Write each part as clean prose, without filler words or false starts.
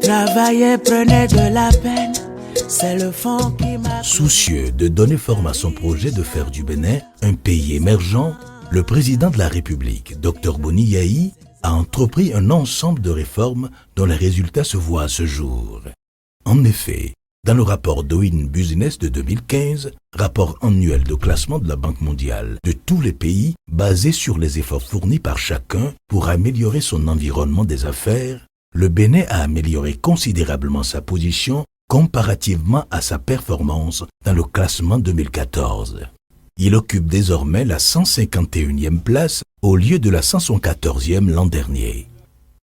Travaillez, prenez de la peine, c'est le fond qui m'a... Soucieux de donner forme à son projet de faire du Bénin un pays émergent, le président de la République, Dr Boni Yayi, a entrepris un ensemble de réformes dont les résultats se voient à ce jour. En effet, dans le rapport Doing Business de 2015, rapport annuel de classement de la Banque mondiale de tous les pays basé sur les efforts fournis par chacun pour améliorer son environnement des affaires, le Bénin a amélioré considérablement sa position comparativement à sa performance dans le classement 2014. Il occupe désormais la 151e place au lieu de la 114e l'an dernier.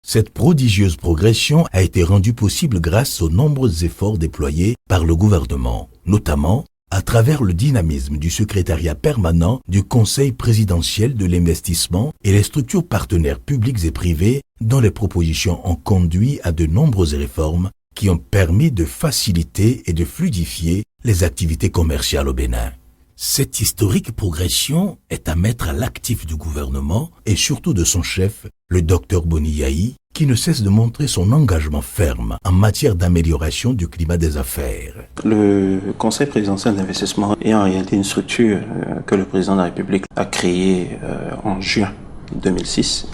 Cette prodigieuse progression a été rendue possible grâce aux nombreux efforts déployés par le gouvernement, notamment à travers le dynamisme du secrétariat permanent du Conseil présidentiel de l'investissement et les structures partenaires publiques et privées dont les propositions ont conduit à de nombreuses réformes qui ont permis de faciliter et de fluidifier les activités commerciales au Bénin. Cette historique progression est à mettre à l'actif du gouvernement et surtout de son chef, le Dr Boni Yayi, qui ne cesse de montrer son engagement ferme en matière d'amélioration du climat des affaires. Le Conseil présidentiel d'investissement est en réalité une structure que le président de la République a créée en juin 2006,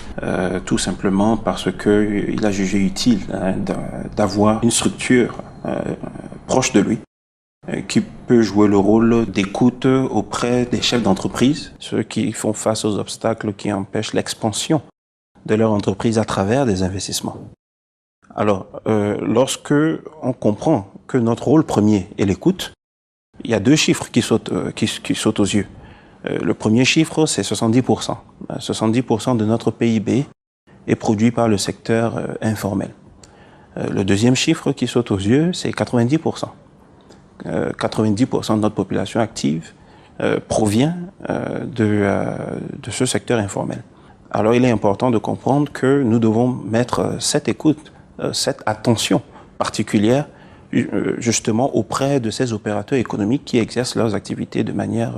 tout simplement parce qu'il a jugé utile d'avoir une structure proche de lui, qui peut jouer le rôle d'écoute auprès des chefs d'entreprise, ceux qui font face aux obstacles qui empêchent l'expansion de leur entreprise à travers des investissements. Alors, lorsque on comprend que notre rôle premier est l'écoute, il y a deux chiffres qui sautent aux yeux. Le premier chiffre, c'est 70%. 70% de notre PIB est produit par le secteur informel. Le deuxième chiffre qui saute aux yeux, c'est 90%. 90% de notre population active provient de ce secteur informel. Alors il est important de comprendre que nous devons mettre cette écoute, cette attention particulière justement auprès de ces opérateurs économiques qui exercent leurs activités de manière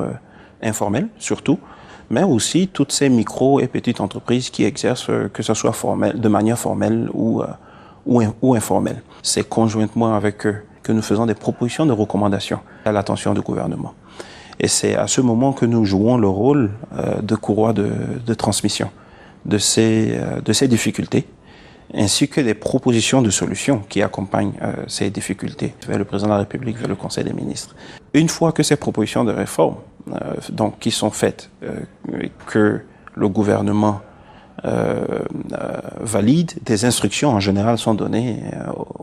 informelle surtout, mais aussi toutes ces micro et petites entreprises qui exercent, que ce soit de manière formelle ou informelle. C'est conjointement avec eux que nous faisons des propositions de recommandations à l'attention du gouvernement. Et c'est à ce moment que nous jouons le rôle de courroie de transmission de ces difficultés, ainsi que des propositions de solutions qui accompagnent ces difficultés vers le président de la République, vers le Conseil des ministres. Une fois que ces propositions de réforme qui sont faites, que le gouvernement valide, des instructions en général sont données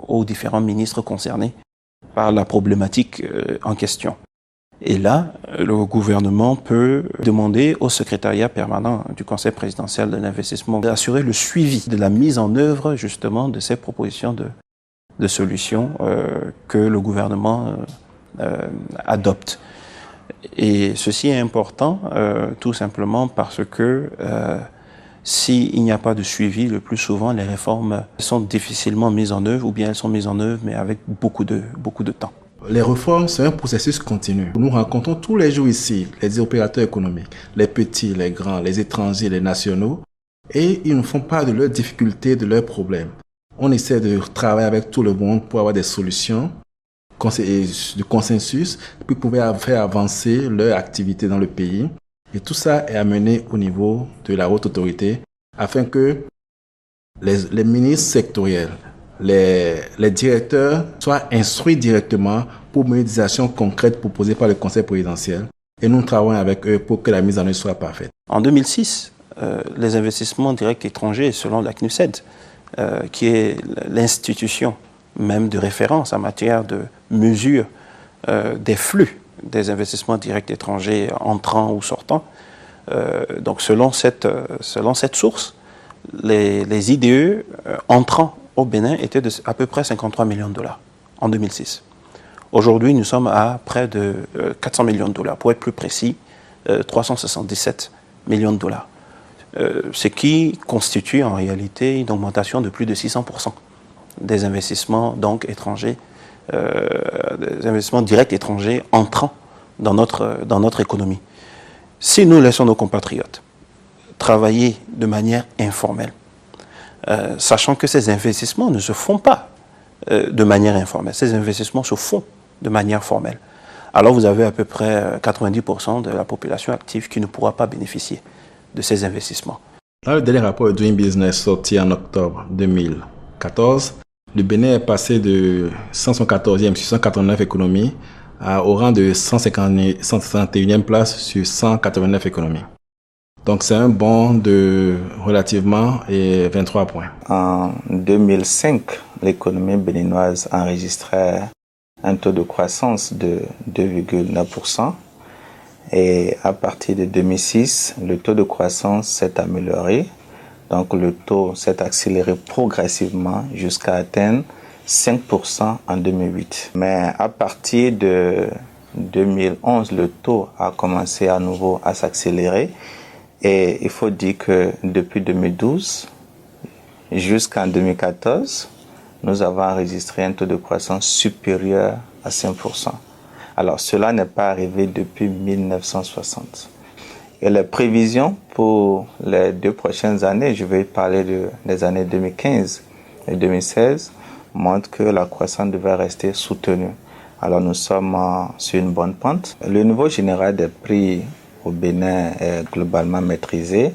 aux différents ministres concernés par la problématique en question. Et là, le gouvernement peut demander au secrétariat permanent du Conseil présidentiel de l'investissement d'assurer le suivi de la mise en œuvre justement de ces propositions de solutions que le gouvernement adopte. Et ceci est important tout simplement parce que s'il n'y a pas de suivi, le plus souvent les réformes sont difficilement mises en œuvre ou bien elles sont mises en œuvre mais avec beaucoup de temps. Les réformes, c'est un processus continu. Nous rencontrons tous les jours ici les opérateurs économiques, les petits, les grands, les étrangers, les nationaux, et ils nous font part de leurs difficultés, de leurs problèmes. On essaie de travailler avec tout le monde pour avoir des solutions, du consensus, puis pouvoir faire avancer leur activité dans le pays. Et tout ça est amené au niveau de la haute autorité afin que les ministres sectoriels, les directeurs soient instruits directement pour mener des actions concrètes proposées par le Conseil présidentiel et nous travaillons avec eux pour que la mise en œuvre soit parfaite. En 2006, les investissements directs étrangers, selon la CNUSED, qui est l'institution même de référence en matière de mesure des flux des investissements directs étrangers entrants ou sortants, donc selon cette source, les IDE entrants au Bénin était de à peu près 53 millions de dollars en 2006. Aujourd'hui, nous sommes à près de 400 millions de dollars. Pour être plus précis, 377 millions de dollars. Ce qui constitue en réalité une augmentation de plus de 600% des investissements donc étrangers, des investissements directs étrangers entrant dans notre économie. Si nous laissons nos compatriotes travailler de manière informelle, sachant que ces investissements ne se font pas de manière informelle. Ces investissements se font de manière formelle. Alors vous avez à peu près 90% de la population active qui ne pourra pas bénéficier de ces investissements. Dans le dernier rapport de Doing Business sorti en octobre 2014, le Bénin est passé de 114e sur 189 économies au rang de 151e place sur 189 économies. Donc c'est un bond de relativement 23 points. En 2005, l'économie béninoise enregistrait un taux de croissance de 2,9%. Et à partir de 2006, le taux de croissance s'est amélioré. Donc le taux s'est accéléré progressivement jusqu'à atteindre 5% en 2008. Mais à partir de 2011, le taux a commencé à nouveau à s'accélérer. Et il faut dire que depuis 2012 jusqu'en 2014, nous avons enregistré un taux de croissance supérieur à 5%. Alors, cela n'est pas arrivé depuis 1960. Et les prévisions pour les 2 prochaines années, je vais parler des années 2015 et 2016, montrent que la croissance devrait rester soutenue. Alors, nous sommes sur une bonne pente. Le niveau général des prix au Bénin est globalement maîtrisé.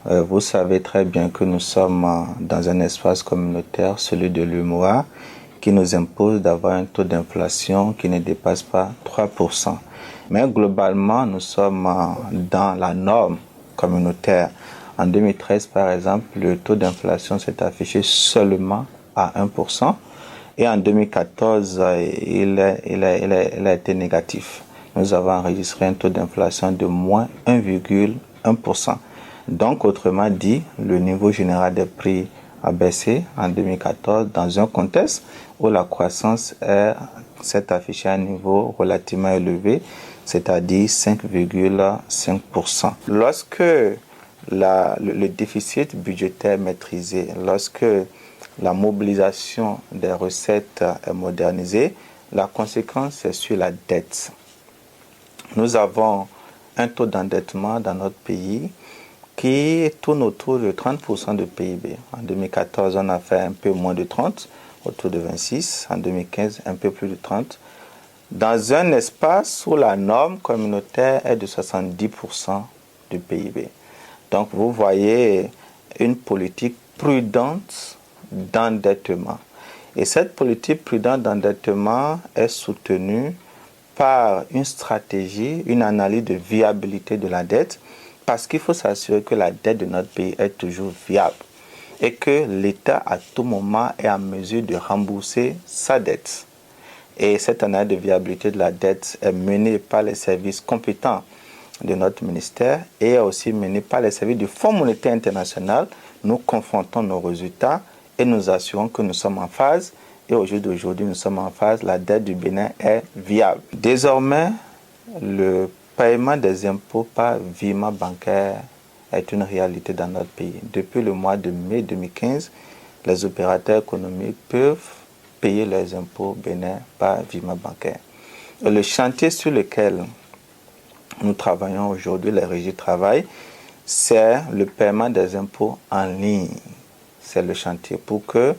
Vous savez très bien que nous sommes dans un espace communautaire, celui de l'UMOA, qui nous impose d'avoir un taux d'inflation qui ne dépasse pas 3%. Mais globalement, nous sommes dans la norme communautaire. En 2013, par exemple, le taux d'inflation s'est affiché seulement à 1%. Et en 2014, il a été négatif. Nous avons enregistré un taux d'inflation de moins 1,1%. Donc, autrement dit, le niveau général des prix a baissé en 2014 dans un contexte où la croissance s'est affichée à un niveau relativement élevé, c'est-à-dire 5,5%. Lorsque le déficit budgétaire est maîtrisé, lorsque la mobilisation des recettes est modernisée, la conséquence est sur la dette. Nous avons un taux d'endettement dans notre pays qui tourne autour de 30% de PIB. En 2014, on a fait un peu moins de 30, autour de 26. En 2015, un peu plus de 30. Dans un espace où la norme communautaire est de 70% du PIB. Donc, vous voyez une politique prudente d'endettement. Et cette politique prudente d'endettement est soutenue par une stratégie, une analyse de viabilité de la dette, parce qu'il faut s'assurer que la dette de notre pays est toujours viable et que l'État, à tout moment, est en mesure de rembourser sa dette. Et cette analyse de viabilité de la dette est menée par les services compétents de notre ministère et est aussi menée par les services du Fonds monétaire international. Nous confrontons nos résultats et nous assurons que nous sommes en phase. Et au jour d'aujourd'hui, nous sommes en phase. La dette du Bénin est viable. Désormais, le paiement des impôts par virement bancaire est une réalité dans notre pays. Depuis le mois de mai 2015, les opérateurs économiques peuvent payer leurs impôts Bénin par virement bancaire. Et le chantier sur lequel nous travaillons aujourd'hui, les régies travaillent, c'est le paiement des impôts en ligne. C'est le chantier pour que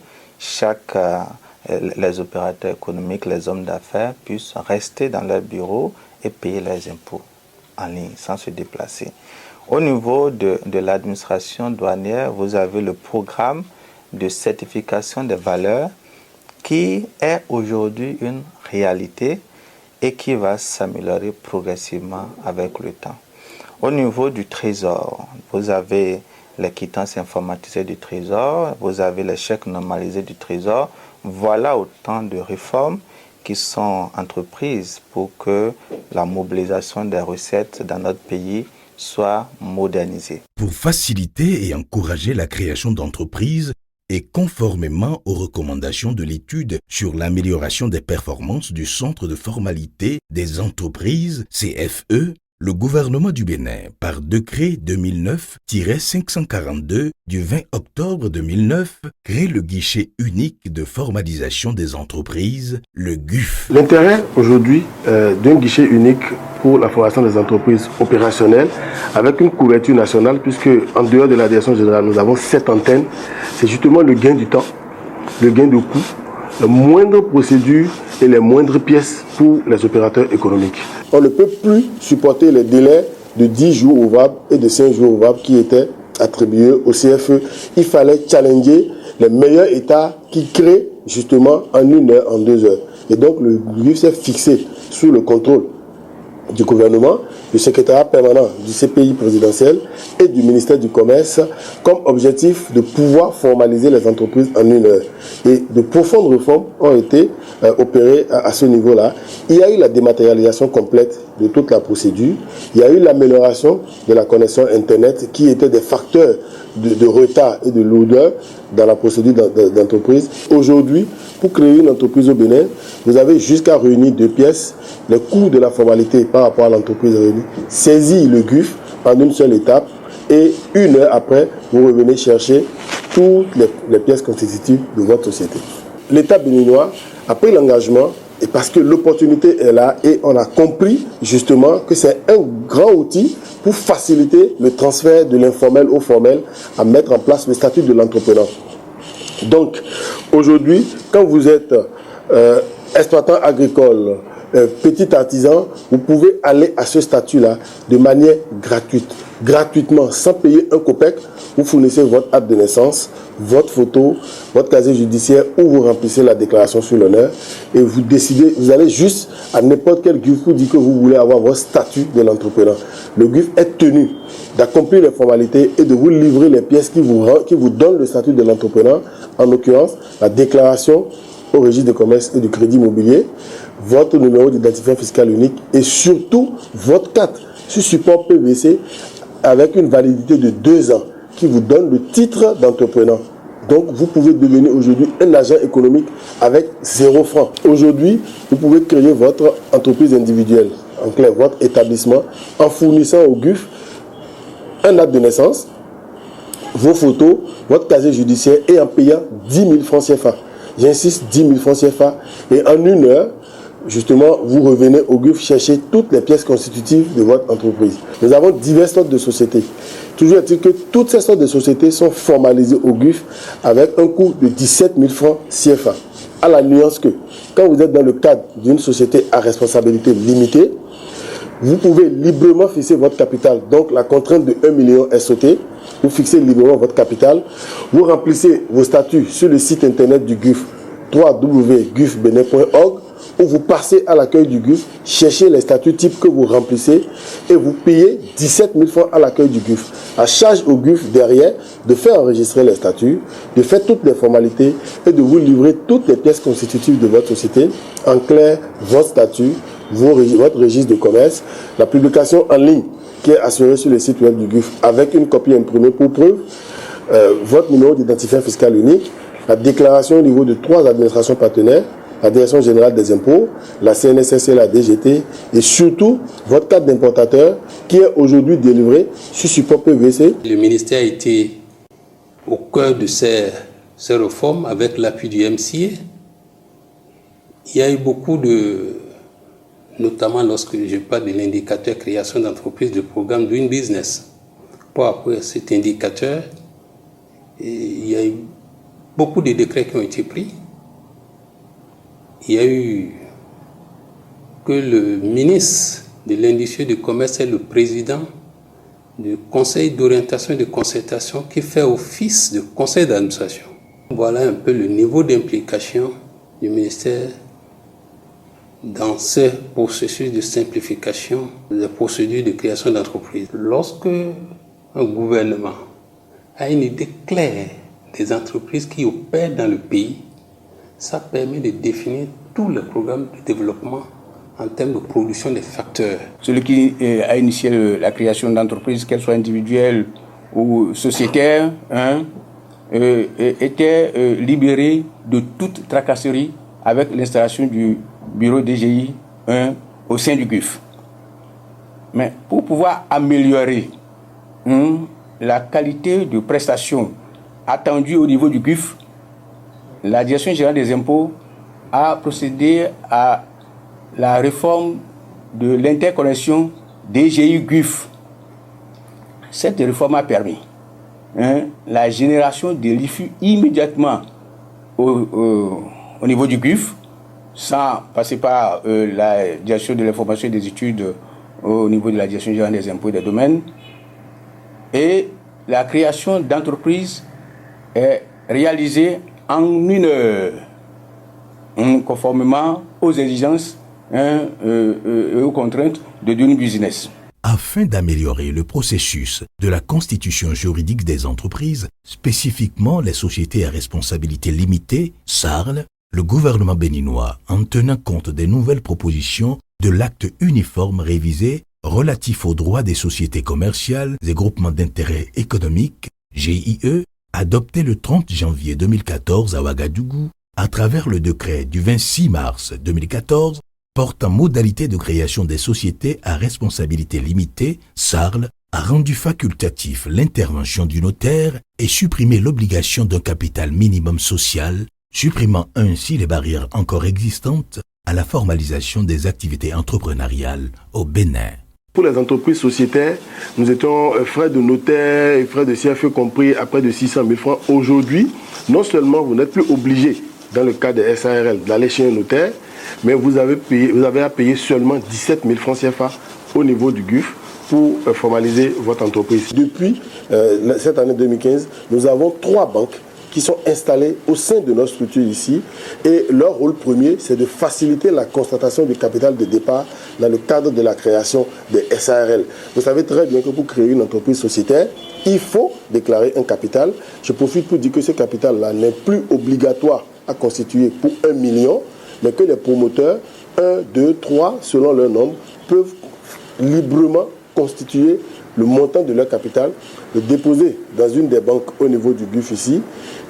les opérateurs économiques, les hommes d'affaires puissent rester dans leur bureau et payer leurs impôts en ligne sans se déplacer. Au niveau de l'administration douanière, vous avez le programme de certification des valeurs qui est aujourd'hui une réalité et qui va s'améliorer progressivement avec le temps. Au niveau du Trésor, vous avez les quittances informatisées du Trésor, vous avez les chèques normalisés du Trésor. Voilà autant de réformes qui sont entreprises pour que la mobilisation des recettes dans notre pays soit modernisée. Pour faciliter et encourager la création d'entreprises et conformément aux recommandations de l'étude sur l'amélioration des performances du Centre de formalité des entreprises, CFE, le gouvernement du Bénin, par décret 2009-542 du 20 octobre 2009, crée le guichet unique de formalisation des entreprises, le GUF. L'intérêt aujourd'hui d'un guichet unique pour la formation des entreprises opérationnelles avec une couverture nationale, puisque en dehors de la direction générale, nous avons 7 antennes, c'est justement le gain du temps, le gain de coût moindres procédures et les moindres pièces pour les opérateurs économiques. On ne peut plus supporter les délais de 10 jours ouvrables et de 5 jours ouvrables qui étaient attribués au CFE. Il fallait challenger les meilleurs États qui créent justement en 1 heure, en 2 heures. Et donc le GUIF s'est fixé sous le contrôle du gouvernement, du secrétariat permanent du CPI présidentiel et du ministère du Commerce comme objectif de pouvoir formaliser les entreprises en 1 heure. Et de profondes réformes ont été opérées à ce niveau-là. Il y a eu la dématérialisation complète de toute la procédure. Il y a eu l'amélioration de la connexion Internet qui était des facteurs de retard et de lourdeur dans la procédure d'entreprise. Aujourd'hui, pour créer une entreprise au Bénin, vous avez jusqu'à réunir 2 pièces, le coût de la formalité par rapport à l'entreprise réunie, saisir le GUIF en une seule étape et 1 heure après, vous revenez chercher toutes les pièces constitutives de votre société. L'État béninois a pris l'engagement et parce que l'opportunité est là et on a compris justement que c'est un grand outil pour faciliter le transfert de l'informel au formel à mettre en place le statut de l'entrepreneur. Donc aujourd'hui, quand vous êtes exploitant agricole, petit artisan, vous pouvez aller à ce statut-là de manière gratuitement, sans payer un copec. Vous fournissez votre acte de naissance, votre photo, votre casier judiciaire où vous remplissez la déclaration sur l'honneur et vous décidez, vous allez juste à n'importe quel GUIF pour dire que vous voulez avoir votre statut de l'entrepreneur. Le GUIF est tenu d'accomplir les formalités et de vous livrer les pièces qui vous donnent le statut de l'entrepreneur, en l'occurrence la déclaration au registre de commerce et du crédit immobilier, votre numéro d'identifiant fiscal unique et surtout votre carte sur support PVC avec une validité de 2 ans qui vous donne le titre d'entrepreneur. Donc vous pouvez devenir aujourd'hui un agent économique avec 0 francs. Aujourd'hui, vous pouvez créer votre entreprise individuelle, en clair votre établissement, en fournissant au GUIF un acte de naissance, vos photos, votre casier judiciaire et en payant 10 000 francs CFA. J'insiste, 10 000 francs CFA. Et en 1 heure, justement, vous revenez au GUIF chercher toutes les pièces constitutives de votre entreprise. Nous avons diverses sortes de sociétés. Toujours est-il que toutes ces sortes de sociétés sont formalisées au GUIF avec un coût de 17 000 francs CFA. À la nuance que, quand vous êtes dans le cadre d'une société à responsabilité limitée, vous pouvez librement fixer votre capital. Donc la contrainte de 1 million est sautée. Vous fixez librement votre capital. Vous remplissez vos statuts sur le site internet du GUIF, www.guifbenin.org, où vous passez à l'accueil du GUIF, cherchez les statuts types que vous remplissez et vous payez 17 000 francs à l'accueil du GUIF. À charge au GUIF derrière de faire enregistrer les statuts, de faire toutes les formalités et de vous livrer toutes les pièces constitutives de votre société. En clair, votre statut, votre registre de commerce, la publication en ligne qui est assurée sur le site web du GUIF avec une copie imprimée pour preuve, votre numéro d'identifiant fiscal unique, la déclaration au niveau de 3 administrations partenaires, la Direction générale des impôts, la CNSS et la DGT, et surtout votre carte d'importateur qui est aujourd'hui délivrée sur support PVC. Le ministère a été au cœur de ces réformes avec l'appui du MCA. Il y a eu beaucoup notamment lorsque je parle de l'indicateur création d'entreprise, du programme Doing Business. Pour après cet indicateur, il y a eu beaucoup de décrets qui ont été pris. Il y a eu que le ministre de l'Industrie et du Commerce est le président du Conseil d'orientation et de concertation qui fait office de conseil d'administration. Voilà un peu le niveau d'implication du ministère dans ce processus de simplification des procédures de création d'entreprise. Lorsque un gouvernement a une idée claire des entreprises qui opèrent dans le pays, ça permet de définir tous les programmes de développement en termes de production des facteurs. Celui qui a initié la création d'entreprises, qu'elles soient individuelles ou sociétaires, était libéré de toute tracasserie avec l'installation du bureau DGI au sein du GUIF. Mais pour pouvoir améliorer la qualité de prestation attendue au niveau du GUIF, la Direction générale des impôts a procédé à la réforme de l'interconnexion DGI-GUIF. Cette réforme a permis la génération de l'IFU immédiatement au au niveau du GUF, sans passer par la direction de l'information et des études au niveau de la direction générale des impôts et des domaines. Et la création d'entreprises est réalisée en 1 heure, conformément aux exigences et aux contraintes de Doing Business. Afin d'améliorer le processus de la constitution juridique des entreprises, spécifiquement les sociétés à responsabilité limitée, SARL, le gouvernement béninois, en tenant compte des nouvelles propositions de l'acte uniforme révisé relatif aux droits des sociétés commerciales et groupements d'intérêt économique, GIE, adopté le 30 janvier 2014 à Ouagadougou, à travers le décret du 26 mars 2014, portant modalité de création des sociétés à responsabilité limitée, SARL, a rendu facultatif l'intervention du notaire et supprimé l'obligation d'un capital minimum social, supprimant ainsi les barrières encore existantes à la formalisation des activités entrepreneuriales au Bénin. Pour les entreprises sociétaires, nous étions frais de notaire et frais de CFE compris à près de 600 000 francs. Aujourd'hui, non seulement vous n'êtes plus obligé, dans le cas des SARL, d'aller chez un notaire, mais vous avez à payer seulement 17 000 francs CFA au niveau du GUF pour formaliser votre entreprise. Depuis cette année 2015, nous avons 3 banques qui sont installées au sein de notre structure ici. Et leur rôle premier, c'est de faciliter la constatation du capital de départ dans le cadre de la création des SARL. Vous savez très bien que pour créer une entreprise sociétaire, il faut déclarer un capital. Je profite pour dire que ce capital-là n'est plus obligatoire à constituer pour 1 million, mais que les promoteurs, 1, 2, 3, selon leur nombre, peuvent librement constituer le montant de leur capital, le déposer dans une des banques au niveau du GUF ici,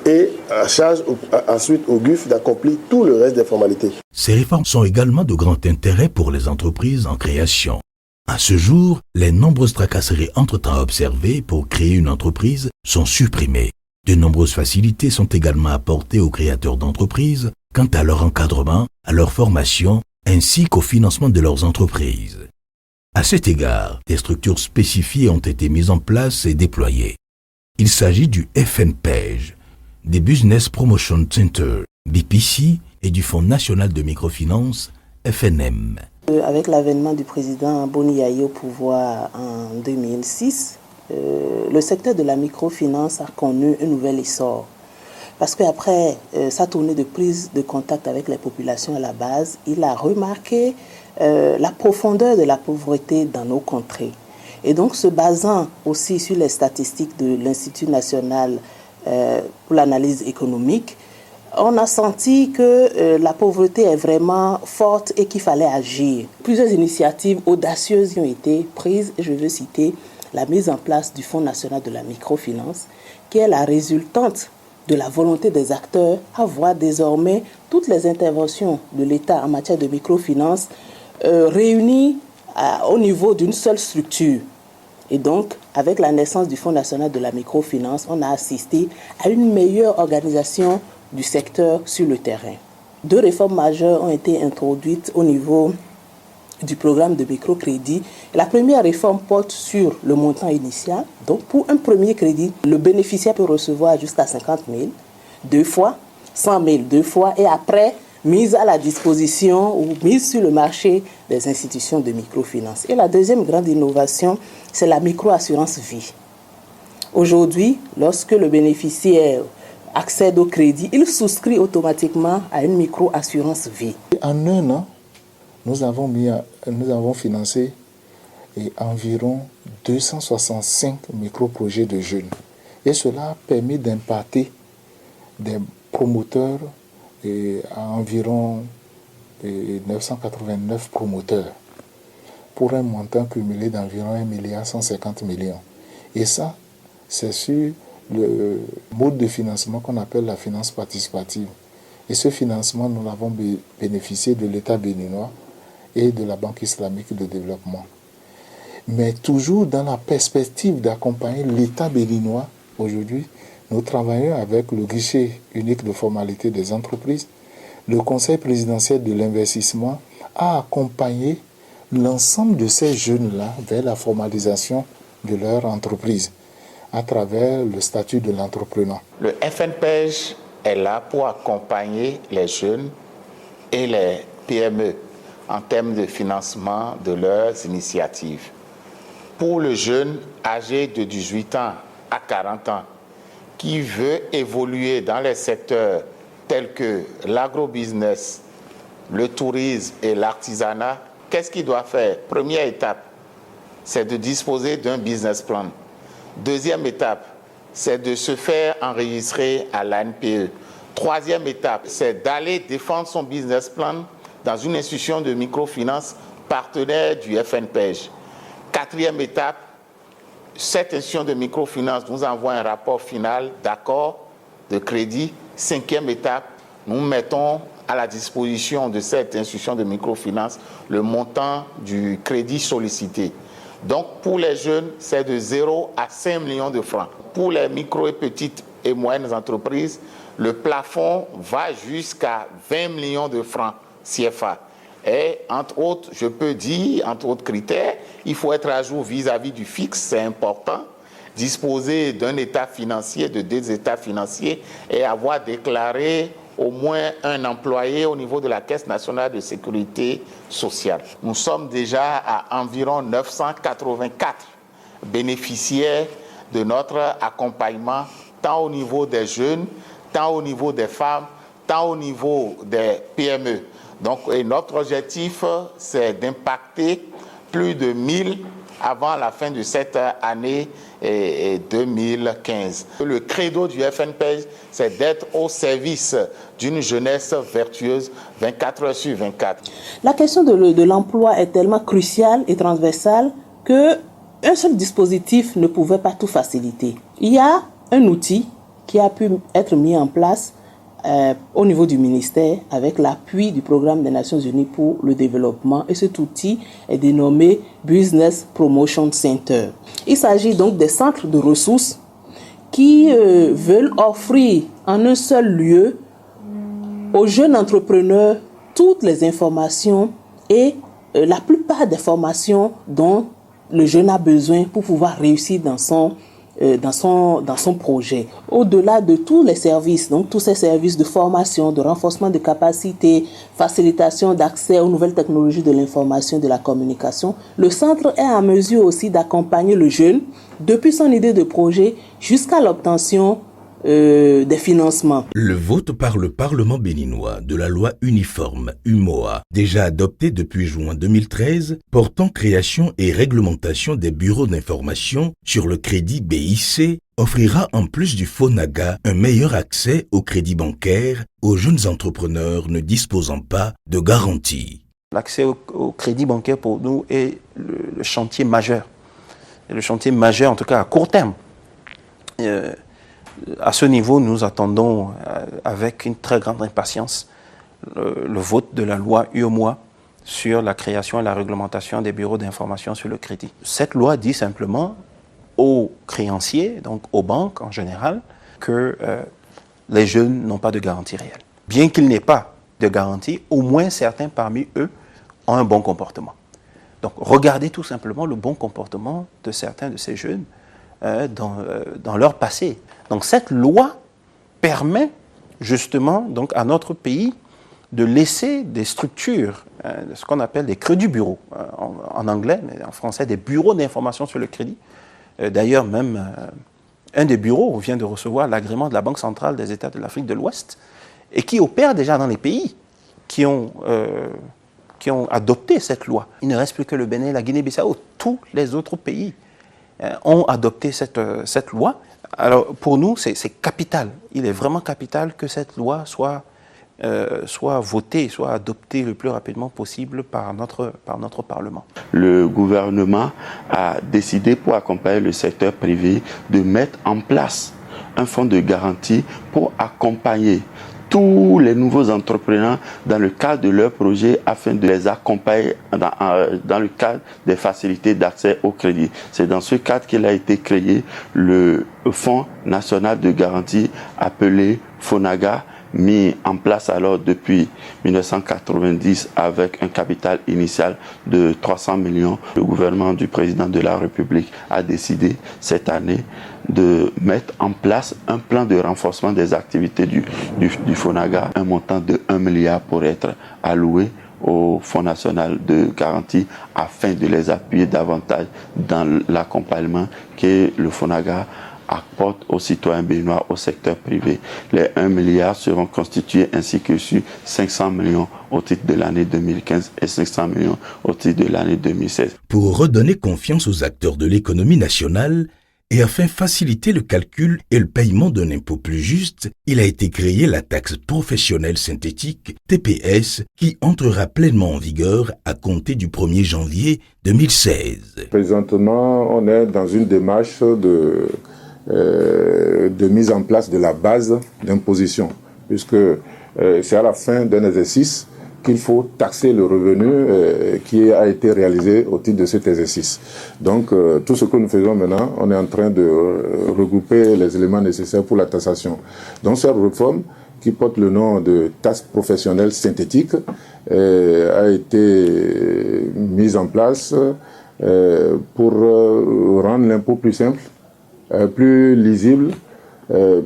et à charge ensuite au GUF d'accomplir tout le reste des formalités. Ces réformes sont également de grand intérêt pour les entreprises en création. À ce jour, les nombreuses tracasseries entre-temps observées pour créer une entreprise sont supprimées. De nombreuses facilités sont également apportées aux créateurs d'entreprises quant à leur encadrement, à leur formation, ainsi qu'au financement de leurs entreprises. À cet égard, des structures spécifiées ont été mises en place et déployées. Il s'agit du FNPEJ, des Business Promotion Center, BPC, et du Fonds national de microfinance, FNM. Avec l'avènement du président Boni Yayi au pouvoir en 2006, le secteur de la microfinance a connu un nouvel essor. Parce qu'après sa tournée de prise de contact avec les populations à la base, il a remarqué la profondeur de la pauvreté dans nos contrées. Et donc, se basant aussi sur les statistiques de l'Institut national pour l'analyse économique, on a senti que la pauvreté est vraiment forte et qu'il fallait agir. Plusieurs initiatives audacieuses y ont été prises. Je veux citer la mise en place du Fonds national de la microfinance, qui est la résultante de la volonté des acteurs à voir désormais toutes les interventions de l'État en matière de microfinance réunies au niveau d'une seule structure. Et donc, avec la naissance du Fonds national de la microfinance, on a assisté à une meilleure organisation du secteur sur le terrain. 2 réformes majeures ont été introduites au niveau du programme de microcrédit. La première réforme porte sur le montant initial. Donc, pour un premier crédit, le bénéficiaire peut recevoir jusqu'à 50 000, 2 fois, 100 000, 2 fois, et après, mise à la disposition ou mise sur le marché des institutions de microfinance. Et la deuxième grande innovation, c'est la microassurance vie. Aujourd'hui, lorsque le bénéficiaire accède au crédit, il souscrit automatiquement à une microassurance vie. En 1 an, nous avons financé environ 265 micro-projets de jeunes. Et cela a permis d'impacter des promoteurs à environ 989 promoteurs pour un montant cumulé d'environ 1,150 milliard. Et ça, c'est sur le mode de financement qu'on appelle la finance participative. Et ce financement, nous l'avons bénéficié de l'État béninois et de la Banque islamique de développement. Mais toujours dans la perspective d'accompagner l'État béninois, aujourd'hui, nous travaillons avec le guichet unique de formalité des entreprises. Le Conseil présidentiel de l'investissement a accompagné l'ensemble de ces jeunes-là vers la formalisation de leur entreprise à travers le statut de l'entrepreneur. Le FNPEJ est là pour accompagner les jeunes et les PME en termes de financement de leurs initiatives. Pour le jeune âgé de 18 ans à 40 ans qui veut évoluer dans les secteurs tels que l'agrobusiness, le tourisme et l'artisanat, qu'est-ce qu'il doit faire? Première étape, c'est de disposer d'un business plan. Deuxième étape, c'est de se faire enregistrer à l'ANPE. Troisième étape, c'est d'aller défendre son business plan dans une institution de microfinance partenaire du FNPEJ. Quatrième étape, cette institution de microfinance nous envoie un rapport final d'accord de crédit. Cinquième étape, nous mettons à la disposition de cette institution de microfinance le montant du crédit sollicité. Donc pour les jeunes, c'est de 0 à 5 millions de francs. Pour les micro et petites et moyennes entreprises, le plafond va jusqu'à 20 millions de francs CFA. Et entre autres, je peux dire, entre autres critères, il faut être à jour vis-à-vis du fixe, c'est important, disposer d'un état financier, de 2 états financiers et avoir déclaré au moins un employé au niveau de la Caisse nationale de sécurité sociale. Nous sommes déjà à environ 984 bénéficiaires de notre accompagnement, tant au niveau des jeunes, tant au niveau des femmes, tant au niveau des PME. Donc, et notre objectif, c'est d'impacter plus de 1000 avant la fin de cette année 2015. Le credo du FNPEJ, c'est d'être au service d'une jeunesse vertueuse 24 heures sur 24. La question de l'emploi est tellement cruciale et transversale qu'un seul dispositif ne pouvait pas tout faciliter. Il y a un outil qui a pu être mis en place au niveau du ministère avec l'appui du programme des Nations Unies pour le développement, et cet outil est dénommé Business Promotion Center. Il s'agit donc des centres de ressources qui veulent offrir en un seul lieu aux jeunes entrepreneurs toutes les informations et la plupart des formations dont le jeune a besoin pour pouvoir réussir dans son projet. Au-delà de tous les services, donc tous ces services de formation, de renforcement de capacités, facilitation d'accès aux nouvelles technologies de l'information et de la communication, le centre est en mesure aussi d'accompagner le jeune depuis son idée de projet jusqu'à l'obtention des financements. Le vote par le Parlement béninois de la loi uniforme UMOA, déjà adoptée depuis juin 2013, portant création et réglementation des bureaux d'information sur le crédit BIC, offrira en plus du FONAGA un meilleur accès au crédit bancaire aux jeunes entrepreneurs ne disposant pas de garantie. L'accès au crédit bancaire pour nous est le chantier majeur. Et le chantier majeur, en tout cas à court terme. À ce niveau, nous attendons avec une très grande impatience le vote de la loi UMOA sur la création et la réglementation des bureaux d'information sur le crédit. Cette loi dit simplement aux créanciers, donc aux banques en général, que les jeunes n'ont pas de garantie réelle. Bien qu'ils n'aient pas de garantie, au moins certains parmi eux ont un bon comportement. Donc regardez tout simplement le bon comportement de certains de ces jeunes dans leur passé. Donc cette loi permet justement donc, à notre pays de laisser des structures, ce qu'on appelle des crédits bureaux, en anglais, mais en français, des bureaux d'information sur le crédit. D'ailleurs, même un des bureaux vient de recevoir l'agrément de la Banque centrale des États de l'Afrique de l'Ouest et qui opère déjà dans les pays qui ont adopté cette loi. Il ne reste plus que le Bénin et la Guinée-Bissau. Tous les autres pays ont adopté cette loi. Alors, pour nous, c'est capital. Il est vraiment capital que cette loi soit votée, soit adoptée le plus rapidement possible par notre Parlement. Le gouvernement a décidé, pour accompagner le secteur privé, de mettre en place un fonds de garantie pour accompagner tous les nouveaux entrepreneurs dans le cadre de leurs projets afin de les accompagner dans le cadre des facilités d'accès au crédit. C'est dans ce cadre qu'il a été créé le Fonds national de garantie appelé FONAGA, mis en place alors depuis 1990 avec un capital initial de 300 millions. Le gouvernement du président de la République a décidé cette année de mettre en place un plan de renforcement des activités du FONAGA, un montant de 1 milliard pour être alloué au Fonds national de garantie afin de les appuyer davantage dans l'accompagnement que le FONAGA apporte aux citoyens béninois au secteur privé. Les 1 milliard seront constitués ainsi que sur 500 millions au titre de l'année 2015 et 500 millions au titre de l'année 2016. Pour redonner confiance aux acteurs de l'économie nationale et afin de faciliter le calcul et le paiement d'un impôt plus juste, il a été créé la taxe professionnelle synthétique, TPS, qui entrera pleinement en vigueur à compter du 1er janvier 2016. Présentement, on est dans une démarche de mise en place de la base d'imposition, puisque c'est à la fin d'un exercice qu'il faut taxer le revenu qui a été réalisé au titre de cet exercice. Donc, tout ce que nous faisons maintenant, on est en train de regrouper les éléments nécessaires pour la taxation. Donc, cette réforme, qui porte le nom de taxe professionnelle synthétique, a été mise en place pour rendre l'impôt plus simple, plus lisible,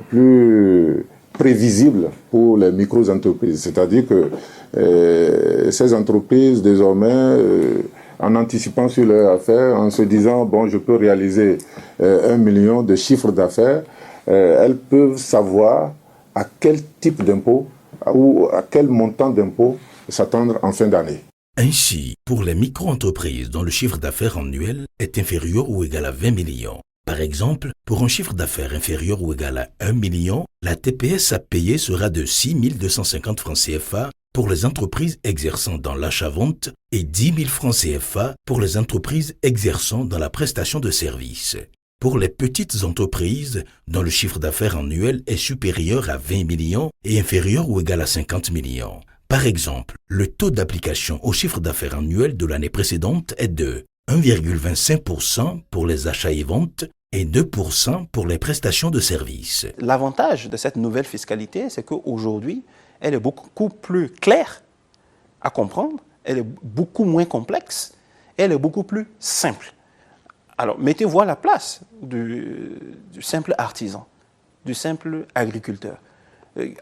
plus prévisible pour les micro-entreprises. C'est-à-dire que ces entreprises, désormais, en anticipant sur leurs affaires, en se disant, bon, je peux réaliser 1 million de chiffre d'affaires, elles peuvent savoir à quel type d'impôt ou à quel montant d'impôt s'attendre en fin d'année. Ainsi, pour les micro-entreprises dont le chiffre d'affaires annuel est inférieur ou égal à 20 millions, par exemple, pour un chiffre d'affaires inférieur ou égal à 1 million, la TPS à payer sera de 6 250 francs CFA pour les entreprises exerçant dans l'achat-vente et 10 000 francs CFA pour les entreprises exerçant dans la prestation de services. Pour les petites entreprises dont le chiffre d'affaires annuel est supérieur à 20 millions et inférieur ou égal à 50 millions. Par exemple, le taux d'application au chiffre d'affaires annuel de l'année précédente est de 1,25% pour les achats et ventes et 2% pour les prestations de services. L'avantage de cette nouvelle fiscalité, c'est qu'aujourd'hui, elle est beaucoup plus claire à comprendre, elle est beaucoup moins complexe, elle est beaucoup plus simple. Alors, mettez-vous à la place du simple artisan, du simple agriculteur,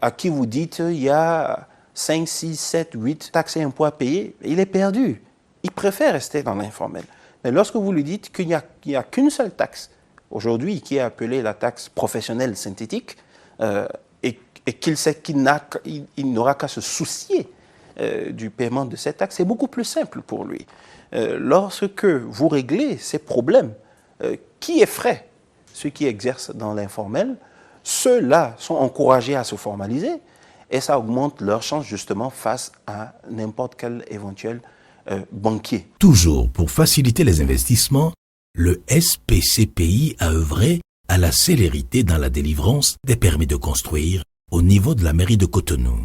à qui vous dites il y a 5, 6, 7, 8 taxes et impôts à payer, il est perdu. Il préfère rester dans l'informel. Mais lorsque vous lui dites qu'il n'y a qu'une seule taxe, aujourd'hui, qui est appelée la taxe professionnelle synthétique, et qu'il sait qu'il n'aura qu'à se soucier du paiement de cette taxe, c'est beaucoup plus simple pour lui. Lorsque vous réglez ces problèmes qui effraient ceux qui exercent dans l'informel, ceux-là sont encouragés à se formaliser et ça augmente leur chance justement face à n'importe quel éventuel banquier. Toujours pour faciliter les investissements, le SPCPI a œuvré à la célérité dans la délivrance des permis de construire au niveau de la mairie de Cotonou.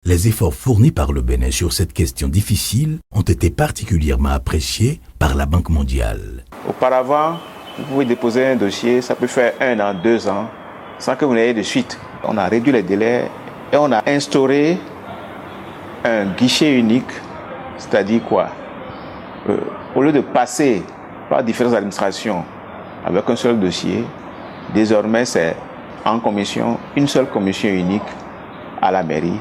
Les efforts fournis par le Bénin sur cette question difficile ont été particulièrement appréciés par la Banque mondiale. Auparavant, vous pouvez déposer un dossier, ça peut faire 1 an, 2 ans, sans que vous n'ayez de suite. On a réduit les délais et on a instauré un guichet unique, c'est-à-dire quoi ? Au lieu de passer par différentes administrations avec un seul dossier, désormais c'est en commission, une seule commission unique à la mairie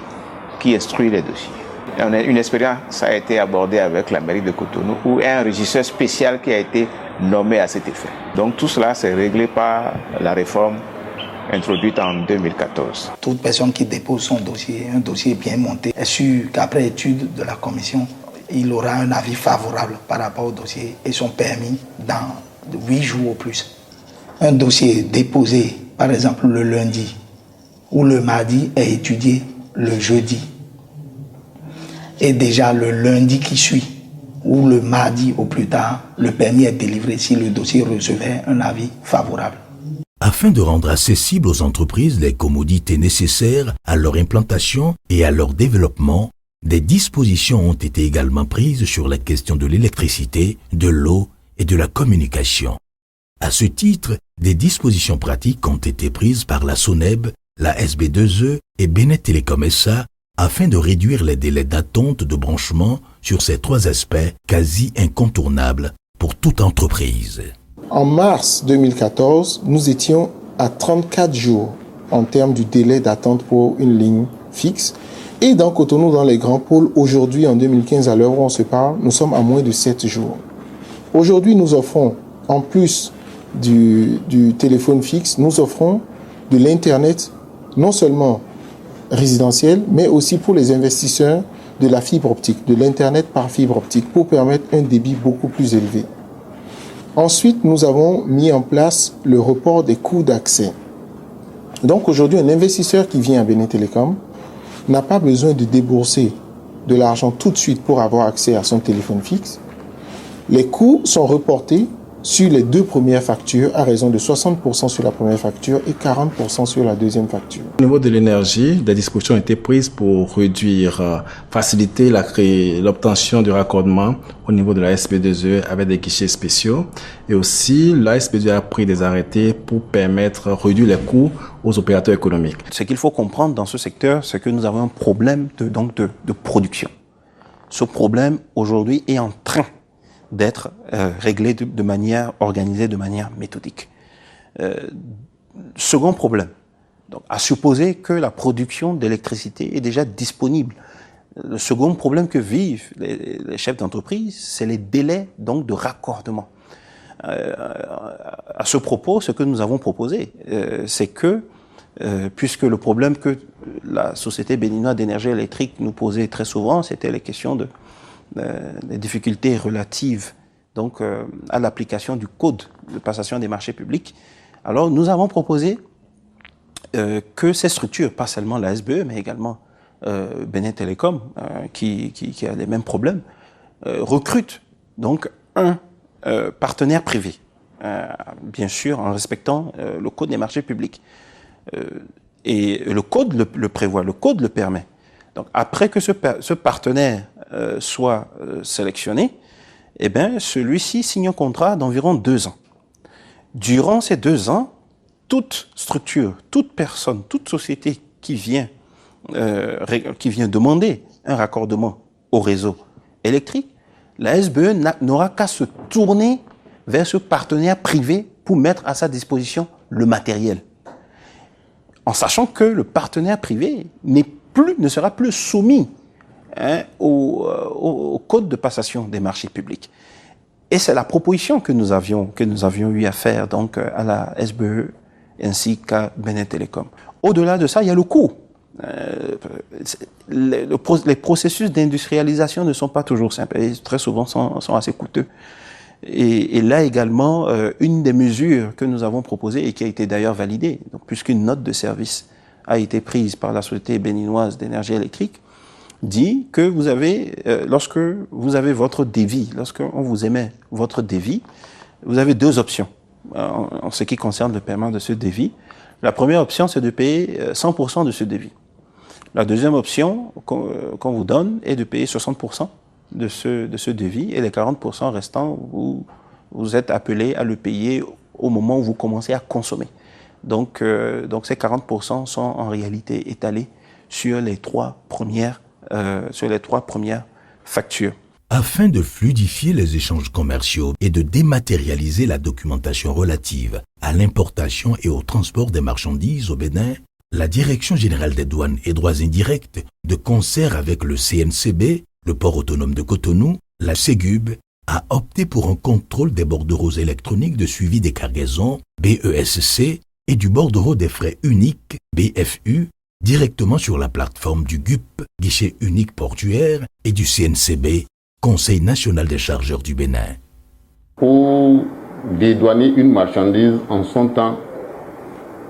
qui instruit les dossiers. Et on a une expérience, ça a été abordé avec la mairie de Cotonou, où il y a un régisseur spécial qui a été nommé à cet effet. Donc tout cela, c'est réglé par la réforme introduite en 2014. Toute personne qui dépose son dossier, un dossier bien monté, est sûr qu'après étude de la commission, il aura un avis favorable par rapport au dossier et son permis dans 8 jours au plus. Un dossier déposé, par exemple, le lundi ou le mardi est étudié le jeudi. Et déjà le lundi qui suit, ou le mardi au plus tard, le permis est délivré si le dossier recevait un avis favorable. Afin de rendre accessibles aux entreprises les commodités nécessaires à leur implantation et à leur développement, des dispositions ont été également prises sur la question de l'électricité, de l'eau et de la communication. À ce titre, des dispositions pratiques ont été prises par la SONEB, la SB2E et Bénin Télécom SA afin de réduire les délais d'attente de branchement sur ces 3 aspects quasi incontournables pour toute entreprise. En mars 2014, nous étions à 34 jours en termes du délai d'attente pour une ligne fixe. Et dans Cotonou, dans les grands pôles, aujourd'hui, en 2015, à l'heure où on se parle, nous sommes à moins de 7 jours. Aujourd'hui, nous offrons, en plus du téléphone fixe, nous offrons de l'Internet, non seulement résidentiel, mais aussi pour les investisseurs de la fibre optique, de l'Internet par fibre optique, pour permettre un débit beaucoup plus élevé. Ensuite, nous avons mis en place le report des coûts d'accès. Donc aujourd'hui, un investisseur qui vient à Benin Telecom n'a pas besoin de débourser de l'argent tout de suite pour avoir accès à son téléphone fixe. Les coûts sont reportés sur les 2 premières factures à raison de 60% sur la première facture et 40% sur la deuxième facture. Au niveau de l'énergie, des dispositions ont été prises pour réduire, faciliter l'obtention du raccordement au niveau de la SB2E avec des guichets spéciaux. Et aussi, la SB2E a pris des arrêtés pour permettre de réduire les coûts aux opérateurs économiques. Ce qu'il faut comprendre dans ce secteur, c'est que nous avons un problème de production. Ce problème, aujourd'hui, est en train d'être réglé de manière organisée, de manière méthodique. Second problème, donc, à supposer que la production d'électricité est déjà disponible. Le second problème que vivent les chefs d'entreprise, c'est les délais donc de raccordement. À ce propos, ce que nous avons proposé, c'est que, puisque le problème que la Société béninoise d'énergie électrique nous posait très souvent, c'était les questions des difficultés relatives donc, à l'application du code de passation des marchés publics. Alors, nous avons proposé que ces structures, pas seulement la SBE, mais également Benin Telecom, qui a les mêmes problèmes, recrutent donc un partenaire privé, bien sûr en respectant le code des marchés publics. Et le code le prévoit, le code le permet. Donc, après que ce partenaire soit sélectionné, eh bien, celui-ci signe un contrat d'environ 2 ans. Durant ces 2 ans, toute structure, toute personne, toute société qui vient demander un raccordement au réseau électrique, la SBE n'aura qu'à se tourner vers ce partenaire privé pour mettre à sa disposition le matériel. En sachant que le partenaire privé ne sera plus soumis au code de passation des marchés publics. Et c'est la proposition que nous avions eu à faire donc à la SBE ainsi qu'à Benin Telecom. Au-delà de ça, il y a le coût. Les processus d'industrialisation ne sont pas toujours simples et très souvent sont assez coûteux. Et là également, une des mesures que nous avons proposées et qui a été d'ailleurs validée, donc puisqu'une note de service a été prise par la Société béninoise d'énergie électrique, dit que vous avez, lorsque vous avez votre devis, lorsqu'on vous émet votre devis, vous avez 2 options en ce qui concerne le paiement de ce devis. La première option, c'est de payer 100% de ce devis. La deuxième option qu'on vous donne est de payer 60% de ce devis et les 40% restants, vous êtes appelé à le payer au moment où vous commencez à consommer. Donc ces 40% sont en réalité étalés sur les 3 premières factures. Afin de fluidifier les échanges commerciaux et de dématérialiser la documentation relative à l'importation et au transport des marchandises au Bénin, la Direction générale des douanes et droits indirects, de concert avec le CNCB, le port autonome de Cotonou, la Ségub, a opté pour un contrôle des bordereaux électroniques de suivi des cargaisons, BESC, et du bordereau des frais uniques, BFU, directement sur la plateforme du GUP, guichet unique portuaire, et du CNCB, Conseil national des chargeurs du Bénin. Pour dédouaner une marchandise en son temps,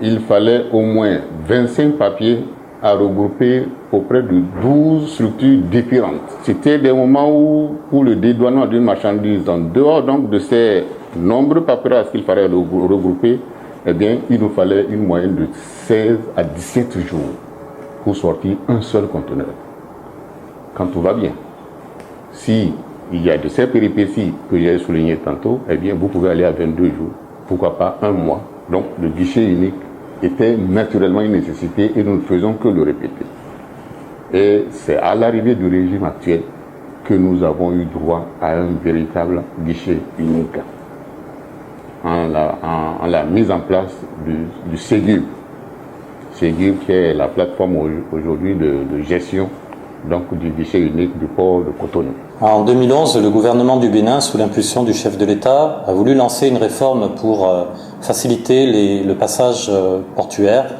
il fallait au moins 25 papiers à regrouper auprès de 12 structures différentes. C'était des moments où, pour le dédouanement d'une marchandise, en dehors donc de ces nombreux papiers qu'il fallait regrouper, eh bien, il nous fallait une moyenne de 16 à 17 jours pour sortir un seul conteneur. Quand tout va bien. Si il y a de ces péripéties que j'ai soulignées tantôt, eh bien, vous pouvez aller à 22 jours, pourquoi pas 1 mois. Donc, le guichet unique était naturellement une nécessité et nous ne faisons que le répéter. Et c'est à l'arrivée du régime actuel que nous avons eu droit à un véritable guichet unique. en la mise en place du Ségub. Ségub qui est la plateforme aujourd'hui de gestion donc, du guichet unique du port de Cotonou. En 2011, le gouvernement du Bénin, sous l'impulsion du chef de l'État, a voulu lancer une réforme pour faciliter le passage portuaire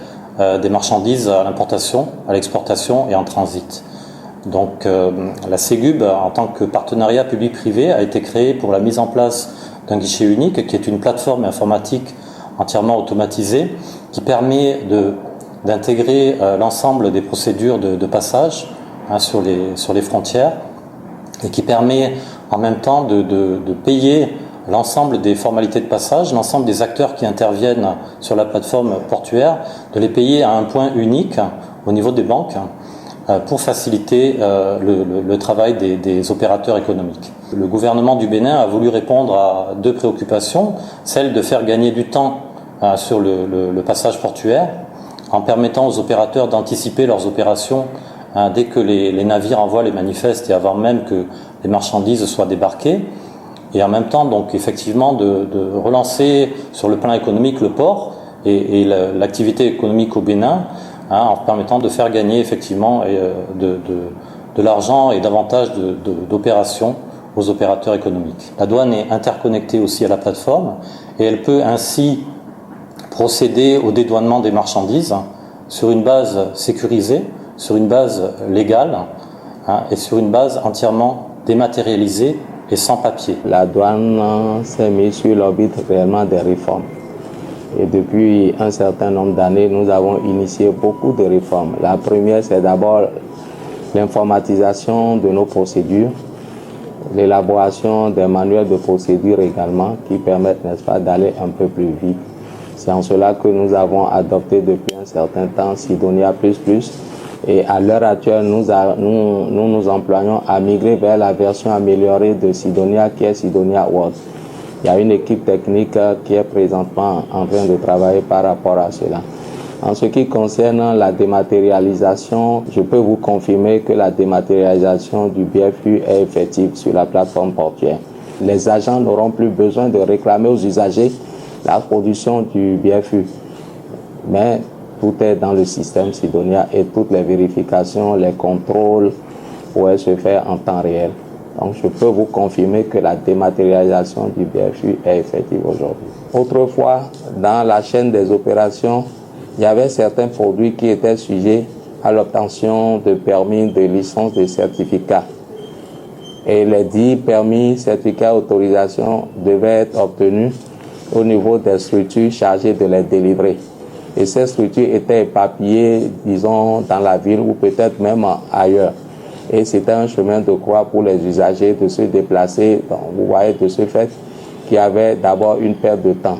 des marchandises à l'importation, à l'exportation et en transit. Donc la Ségub, en tant que partenariat public-privé, a été créée pour la mise en place d'un guichet unique qui est une plateforme informatique entièrement automatisée qui permet d'intégrer l'ensemble des procédures de passage sur les frontières et qui permet en même temps de payer l'ensemble des formalités de passage, l'ensemble des acteurs qui interviennent sur la plateforme portuaire, de les payer à un point unique au niveau des banques pour faciliter le travail des opérateurs économiques. Le gouvernement du Bénin a voulu répondre à deux préoccupations, celle de faire gagner du temps sur le passage portuaire en permettant aux opérateurs d'anticiper leurs opérations dès que les navires envoient les manifestes et avant même que les marchandises soient débarquées, et en même temps donc effectivement de relancer sur le plan économique le port et l'activité économique au Bénin, en permettant de faire gagner effectivement de l'argent et davantage d'opérations aux opérateurs économiques. La douane est interconnectée aussi à la plateforme et elle peut ainsi procéder au dédouanement des marchandises sur une base sécurisée, sur une base légale et sur une base entièrement dématérialisée et sans papier. La douane s'est mise sur l'orbite réellement des réformes. Et depuis un certain nombre d'années, nous avons initié beaucoup de réformes. La première, c'est d'abord l'informatisation de nos procédures, l'élaboration des manuels de procédure également, qui permettent, n'est-ce pas, d'aller un peu plus vite. C'est en cela que nous avons adopté depuis un certain temps Sidonia++. Et à l'heure actuelle, nous employons à migrer vers la version améliorée de Sidonia, qui est Sidonia World. Il y a une équipe technique qui est présentement en train de travailler par rapport à cela. En ce qui concerne la dématérialisation, je peux vous confirmer que la dématérialisation du BFU est effective sur la plateforme portuaire. Les agents n'auront plus besoin de réclamer aux usagers la production du BFU. Mais tout est dans le système Sidonia et toutes les vérifications, les contrôles pourraient se faire en temps réel. Donc je peux vous confirmer que la dématérialisation du BFU est effective aujourd'hui. Autrefois, dans la chaîne des opérations, il y avait certains produits qui étaient sujets à l'obtention de permis, de licences, de certificats. Et les 10 permis, certificats, autorisations devaient être obtenus au niveau des structures chargées de les délivrer. Et ces structures étaient éparpillées, disons, dans la ville ou peut-être même ailleurs. Et c'était un chemin de croix pour les usagers de se déplacer. Donc, vous voyez de ce fait qu'il y avait d'abord une perte de temps.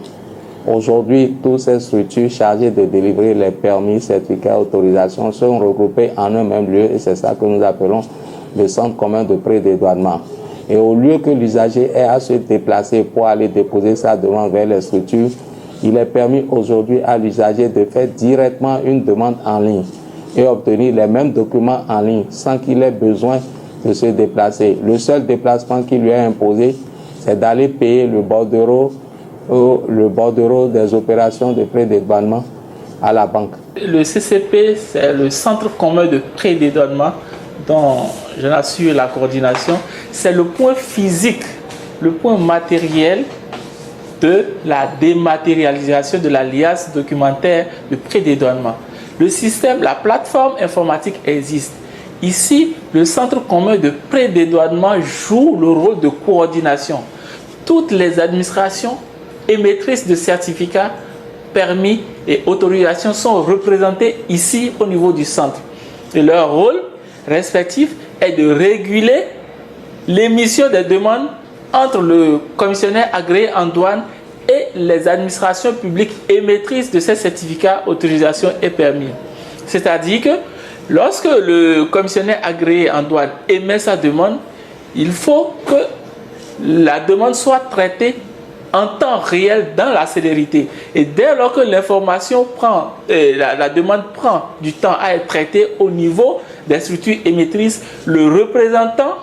Aujourd'hui, toutes ces structures chargées de délivrer les permis, certificats, autorisations sont regroupées en un même lieu et c'est ça que nous appelons le centre commun de pré-dédouanement. Et au lieu que l'usager ait à se déplacer pour aller déposer sa demande vers les structures, il est permis aujourd'hui à l'usager de faire directement une demande en ligne et obtenir les mêmes documents en ligne sans qu'il ait besoin de se déplacer. Le seul déplacement qui lui est imposé, c'est d'aller payer le bordereau des opérations de pré-dédouanement à la banque. Le CCP, c'est le centre commun de pré-dédouanement dont j'en assure la coordination. C'est le point physique, le point matériel de la dématérialisation de la liasse documentaire de pré-dédouanement. Le système, la plateforme informatique existe. Ici, le centre commun de pré-dédouanement joue le rôle de coordination. Toutes les administrations émettrices de certificats, permis et autorisations sont représentées ici au niveau du centre. Et leur rôle respectif est de réguler l'émission des demandes entre le commissionnaire agréé en douane et les administrations publiques émettrices de ces certificats, autorisations et permis. C'est-à-dire que lorsque le commissionnaire agréé en douane émet sa demande, il faut que la demande soit traitée en temps réel dans la célérité. Et dès lors que l'information la demande prend du temps à être traitée au niveau des structures émettrices, le représentant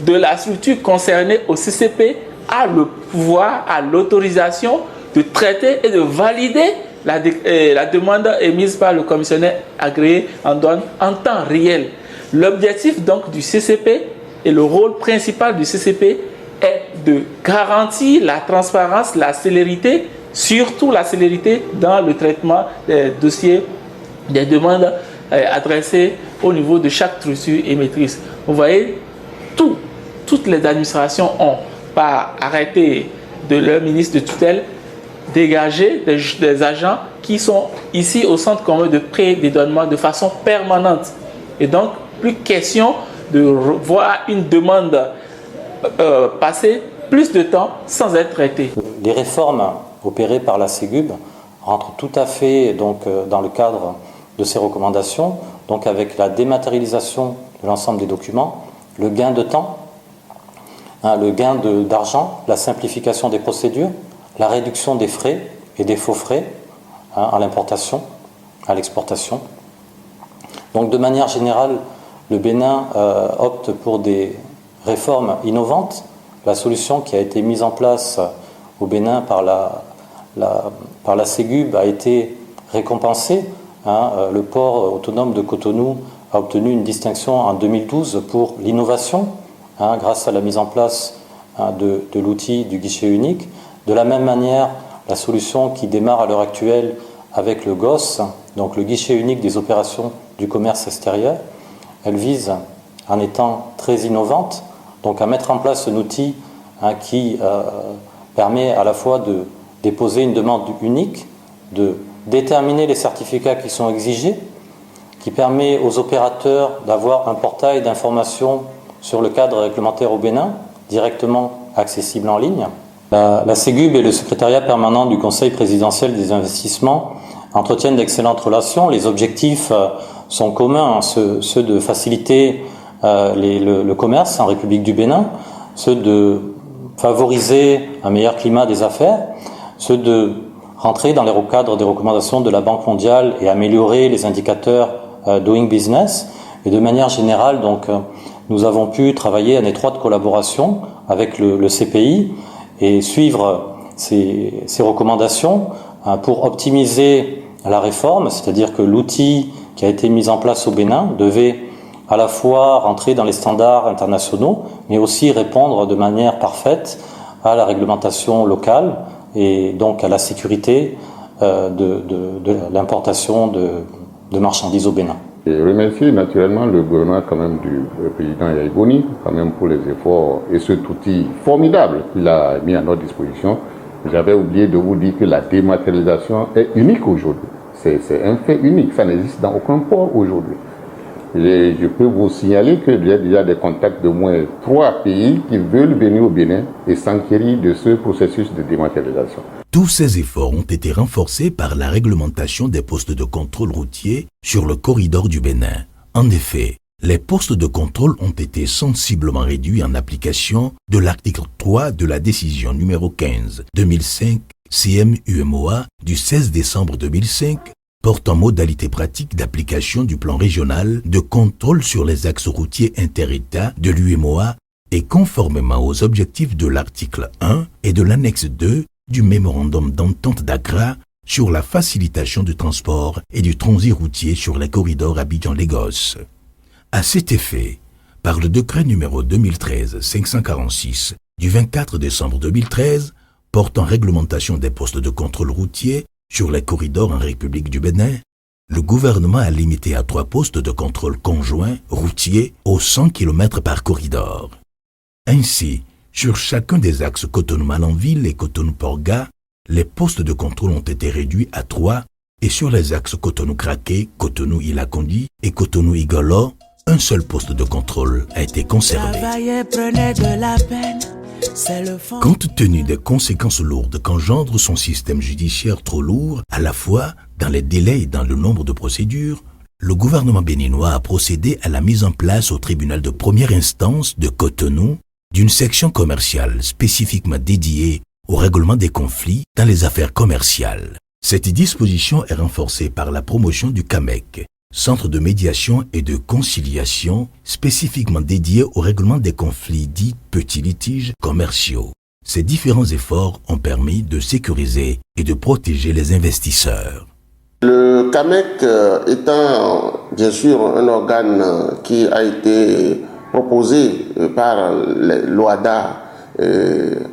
de la structure concernée au CCP a le pouvoir, a l'autorisation de traiter et de valider la demande émise par le commissionnaire agréé en douane en temps réel. L'objectif donc du CCP et le rôle principal du CCP est de garantir la transparence, la célérité, surtout la célérité dans le traitement des dossiers, des demandes adressées au niveau de chaque structure émettrice. Vous voyez, toutes les administrations ont, par arrêté de leur ministre de tutelle, dégagé des agents qui sont ici au centre commun de pré-dédouanement de façon permanente. Et donc, plus question de voir une demande passer plus de temps sans être traitée. Les réformes opérées par la Ségub rentrent tout à fait donc, dans le cadre de ces recommandations, donc avec la dématérialisation de l'ensemble des documents, le gain de temps, le gain d'argent, la simplification des procédures, la réduction des frais et des faux frais à l'importation, à l'exportation. Donc de manière générale, le Bénin opte pour des réformes innovantes. La solution qui a été mise en place au Bénin par la Ségub a été récompensée. Le port autonome de Cotonou a obtenu une distinction en 2012 pour l'innovation, grâce à la mise en place de l'outil du guichet unique. De la même manière, la solution qui démarre à l'heure actuelle avec le GOS, donc le guichet unique des opérations du commerce extérieur, elle vise, en étant très innovante, donc à mettre en place un outil qui permet à la fois de déposer une demande unique, de déterminer les certificats qui sont exigés, qui permet aux opérateurs d'avoir un portail d'information sur le cadre réglementaire au Bénin, directement accessible en ligne. La Ségub et le secrétariat permanent du Conseil présidentiel des investissements entretiennent d'excellentes relations. Les objectifs sont communs, ceux de faciliter le commerce en République du Bénin, ceux de favoriser un meilleur climat des affaires, ceux de rentrer dans les cadres des recommandations de la Banque mondiale et améliorer les indicateurs doing business. Et de manière générale, donc, nous avons pu travailler en étroite collaboration avec le CPI et suivre ces recommandations pour optimiser la réforme, c'est-à-dire que l'outil qui a été mis en place au Bénin devait à la fois rentrer dans les standards internationaux, mais aussi répondre de manière parfaite à la réglementation locale et donc à la sécurité de l'importation de marchandises au Bénin. Et remercier naturellement le gouvernement quand même du président Yahya Boni quand même pour les efforts et cet outil formidable qu'il a mis à notre disposition. J'avais oublié de vous dire que la dématérialisation est unique aujourd'hui. C'est un fait unique, ça n'existe dans aucun port aujourd'hui. Et je peux vous signaler qu'il y a déjà des contacts de moins 3 pays qui veulent venir au Bénin et s'enquérir de ce processus de dématérialisation. Tous ces efforts ont été renforcés par la réglementation des postes de contrôle routier sur le corridor du Bénin. En effet, les postes de contrôle ont été sensiblement réduits en application de l'article 3 de la décision numéro 15/2005 CM-UMOA du 16 décembre 2005 portant modalité pratique d'application du plan régional de contrôle sur les axes routiers inter-États de l'UMOA et conformément aux objectifs de l'article 1 et de l'annexe 2 du mémorandum d'entente d'Accra sur la facilitation du transport et du transit routier sur les corridors Abidjan-Lagos. À cet effet, par le décret numéro 2013-546 du 24 décembre 2013 portant réglementation des postes de contrôle routier sur les corridors en République du Bénin, le gouvernement a limité à 3 postes de contrôle conjoints routiers aux 100 km par corridor. Ainsi, sur chacun des axes Cotonou-Malanville et Cotonou-Porga, les postes de contrôle ont été réduits à 3 et sur les axes Cotonou-Craqué, Cotonou-Ilakondi et Cotonou-Igolo, un seul poste de contrôle a été conservé. Compte tenu des conséquences lourdes qu'engendre son système judiciaire trop lourd, à la fois dans les délais et dans le nombre de procédures, le gouvernement béninois a procédé à la mise en place au tribunal de première instance de Cotonou d'une section commerciale spécifiquement dédiée au règlement des conflits dans les affaires commerciales. Cette disposition est renforcée par la promotion du CAMEC, Centre de médiation et de conciliation spécifiquement dédié au règlement des conflits dits petits litiges commerciaux. Ces différents efforts ont permis de sécuriser et de protéger les investisseurs. Le CAMEC étant bien sûr un organe qui a été proposé par l'OHADA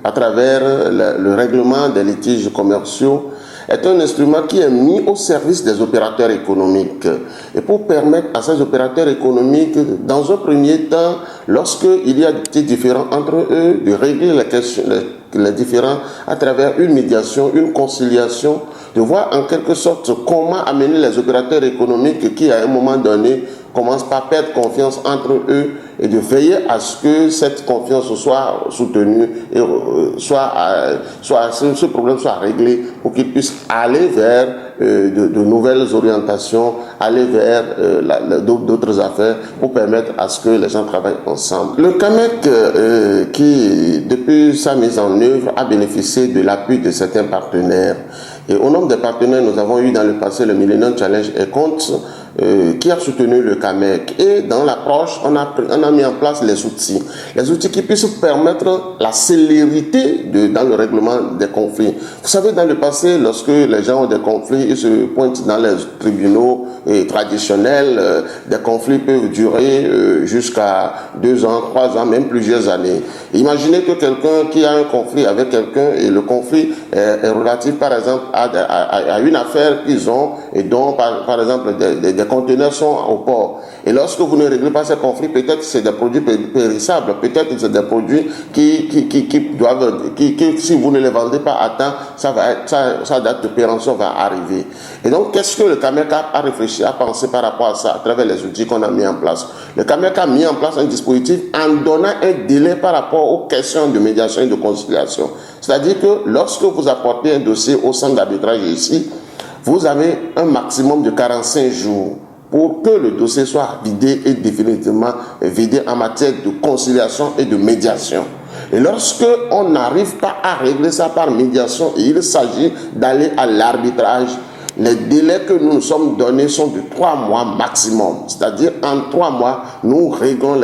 à travers le règlement des litiges commerciaux, est un instrument qui est mis au service des opérateurs économiques. Et pour permettre à ces opérateurs économiques, dans un premier temps, lorsqu'il y a des petits différends entre eux, de régler les différends à travers une médiation, une conciliation, de voir en quelque sorte comment amener les opérateurs économiques qui, à un moment donné, commencent par perdre confiance entre eux et de veiller à ce que cette confiance soit soutenue et ce problème soit réglé pour qu'ils puissent aller vers de nouvelles orientations, aller vers d'autres affaires pour permettre à ce que les gens travaillent ensemble. Le CAMEC, qui depuis sa mise en œuvre a bénéficié de l'appui de certains partenaires. Et au nombre des partenaires, nous avons eu dans le passé le Millennium Challenge et Compte, qui a soutenu le CAMEC. Et dans l'approche, on a mis en place les outils qui puissent permettre la célérité dans le règlement des conflits. Vous savez, dans le passé, lorsque les gens ont des conflits, ils se pointent dans les tribunaux traditionnels. Des conflits peuvent durer jusqu'à 2 ans, 3 ans, même plusieurs années. Imaginez que quelqu'un qui a un conflit avec quelqu'un et le conflit est relatif, par exemple, à une affaire qu'ils ont et dont, par exemple, des conteneurs sont au port. Et lorsque vous ne réglez pas ces conflits, peut-être que c'est des produits périssables, peut-être que c'est des produits qui si vous ne les vendez pas à temps, sa date de péremption va arriver. Et donc, qu'est-ce que le CAMEC a réfléchi, a pensé par rapport à ça, à travers les outils qu'on a mis en place? Le CAMEC a mis en place un dispositif en donnant un délai par rapport aux questions de médiation et de conciliation. C'est-à-dire que lorsque vous apportez un dossier au centre d'arbitrage ici, vous avez un maximum de 45 jours pour que le dossier soit vidé et définitivement vidé en matière de conciliation et de médiation. Et lorsque on n'arrive pas à régler ça par médiation et il s'agit d'aller à l'arbitrage, les délais que nous nous sommes donnés sont de 3 mois maximum. C'est-à-dire en 3 mois, nous réglons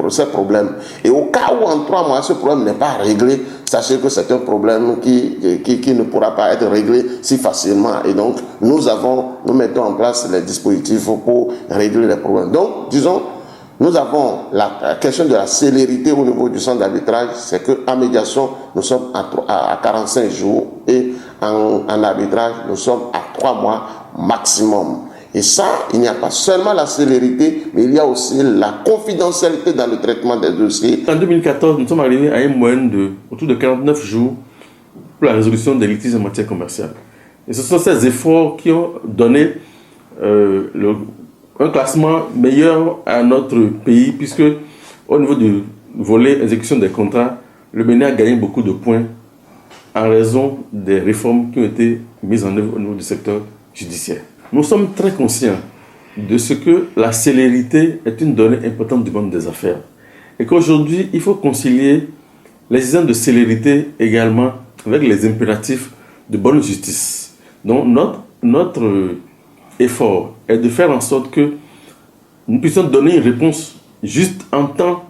ces problèmes. Et au cas où en 3 mois, ce problème n'est pas réglé, sachez que c'est un problème qui ne pourra pas être réglé si facilement. Et donc, nous mettons en place les dispositifs pour régler les problèmes. Donc, disons, nous avons la question de la célérité au niveau du centre d'arbitrage, c'est qu'en médiation, nous sommes à 45 jours et en arbitrage, nous sommes à 3 mois maximum. Et ça, il n'y a pas seulement la célérité, mais il y a aussi la confidentialité dans le traitement des dossiers. En 2014, nous sommes arrivés à une moyenne autour de 49 jours pour la résolution des litiges en matière commerciale. Et ce sont ces efforts qui ont donné un classement meilleur à notre pays, puisque au niveau du volet exécution des contrats, le Bénin a gagné beaucoup de points en raison des réformes qui ont été mises en œuvre au niveau du secteur judiciaire. Nous sommes très conscients de ce que la célérité est une donnée importante du monde des affaires et qu'aujourd'hui, il faut concilier l'exigence de célérité également avec les impératifs de bonne justice. Donc notre effort est de faire en sorte que nous puissions donner une réponse juste en temps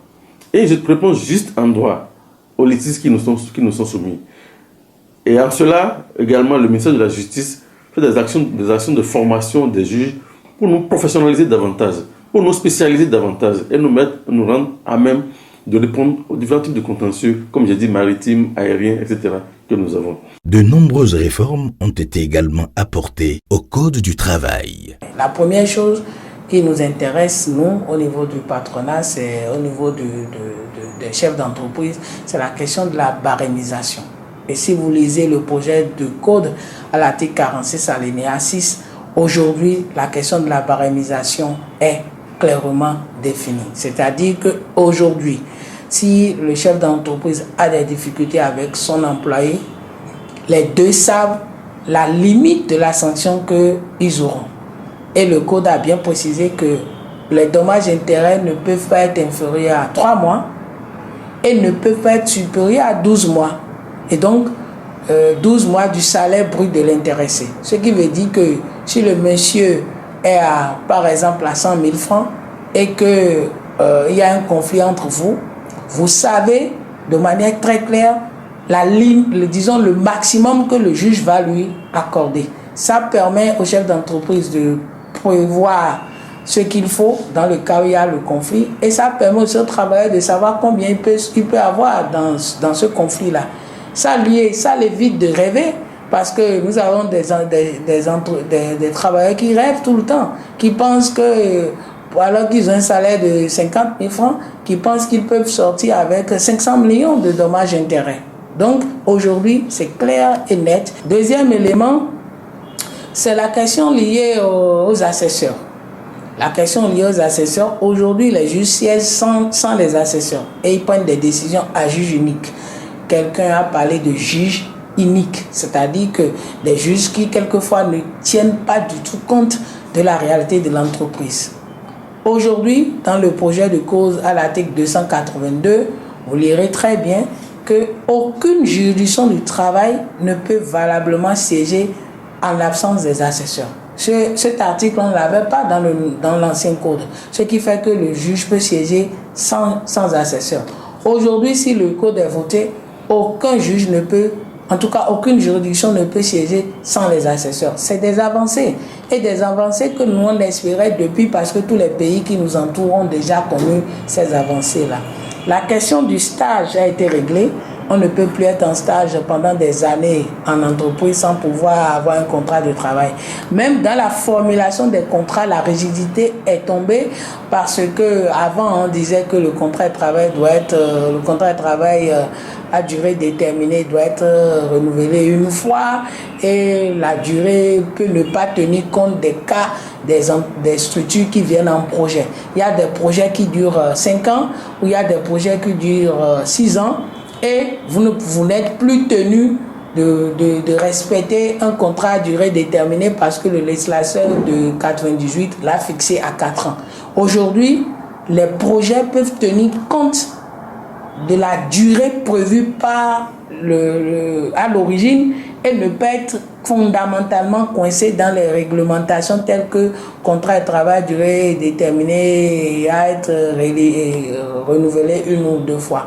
et une réponse juste en droit aux litiges qui nous sont soumis. Et en cela, également, le ministère de la Justice fait des actions de formation des juges pour nous professionnaliser davantage, pour nous spécialiser davantage et nous rendre à même de répondre aux différents types de contentieux, comme j'ai dit, maritimes, aériens, etc., que nous avons. De nombreuses réformes ont été également apportées au Code du travail. La première chose qui nous intéresse, nous, au niveau du patronat, c'est au niveau des chefs d'entreprise, c'est la question de la barémisation. Et si vous lisez le projet de code à l'article 46 alinéa 6, aujourd'hui, la question de la barémisation est clairement définie. C'est-à-dire qu'aujourd'hui, si le chef d'entreprise a des difficultés avec son employé, les deux savent la limite de la sanction qu'ils auront. Et le code a bien précisé que les dommages intérêts ne peuvent pas être inférieurs à 3 mois et ne peuvent pas être supérieurs à 12 mois. Et donc, 12 mois du salaire brut de l'intéressé. Ce qui veut dire que si le monsieur est par exemple à 100 000 francs et qu'il y a un conflit entre vous, vous savez de manière très claire la ligne, disons le maximum que le juge va lui accorder. Ça permet au chef d'entreprise de prévoir ce qu'il faut dans le cas où il y a le conflit, et ça permet aussi au travailleur de savoir combien il peut avoir dans ce conflit-là. Ça l'évite de rêver, parce que nous avons des travailleurs qui rêvent tout le temps, qui pensent que, alors qu'ils ont un salaire de 50 000 francs, qui pensent qu'ils peuvent sortir avec 500 millions de dommages et intérêts. Donc aujourd'hui, c'est clair et net. Deuxième élément, c'est la question liée aux assesseurs. La question liée aux assesseurs, aujourd'hui, les juges siègent sans les assesseurs et ils prennent des décisions à juge unique. Quelqu'un a parlé de juge unique, c'est-à-dire que des juges qui, quelquefois, ne tiennent pas du tout compte de la réalité de l'entreprise. Aujourd'hui, dans le projet de cause à l'article 282, vous lirez très bien qu'aucune juridiction du travail ne peut valablement siéger en l'absence des assesseurs. Cet article, on ne l'avait pas dans l'ancien code, ce qui fait que le juge peut siéger sans assesseur. Aujourd'hui, si le code est voté, aucun juge ne peut, en tout cas aucune juridiction ne peut siéger sans les assesseurs. C'est des avancées, et des avancées que nous on espérait depuis, parce que tous les pays qui nous entourent ont déjà connu ces avancées-là. La question du stage a été réglée. On ne peut plus être en stage pendant des années en entreprise sans pouvoir avoir un contrat de travail. Même dans la formulation des contrats, la rigidité est tombée, parce que avant on disait que le contrat de travail à durée déterminée doit être renouvelé une fois, et la durée peut ne pas tenir compte des cas des structures qui viennent en projet. Il y a des projets qui durent 5 ans, ou il y a des projets qui durent 6 ans, et vous n'êtes plus tenu de respecter un contrat à durée déterminée, parce que le législateur de 98 l'a fixé à 4 ans. Aujourd'hui, les projets peuvent tenir compte de la durée prévue par à l'origine, et ne pas être fondamentalement coincé dans les réglementations telles que contrat de travail durée déterminée et à être renouvelé 1 ou 2 fois.